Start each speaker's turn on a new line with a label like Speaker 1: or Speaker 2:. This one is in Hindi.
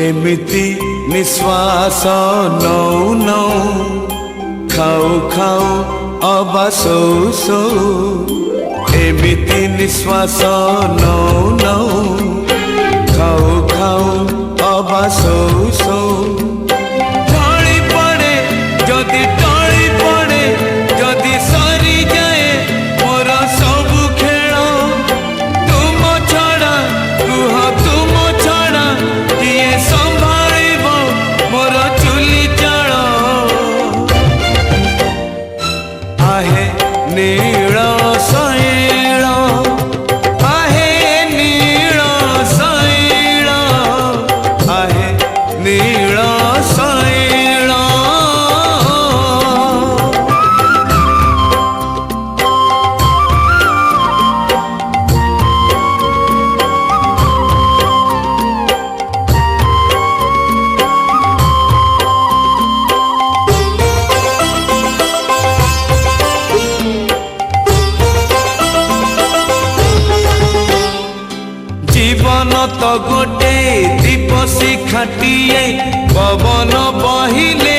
Speaker 1: एमिति निश्वास नौ नौ खाऊ खाऊ अबा सौ सौ एमिति निश्वास नौ नौ खाऊ खाऊ अबा सौ सौ ढली पड़े जदि टली पड़े जदि सरी जाए मोर सबु खेल तुम छड़ा कुह तुम छड़ा किए संभालिब मोर चुली चाल आहे नील शैल आहे नील शैल आहे नील शैल जीवन तो गोटे दीप शिखाटिए पवन बहिले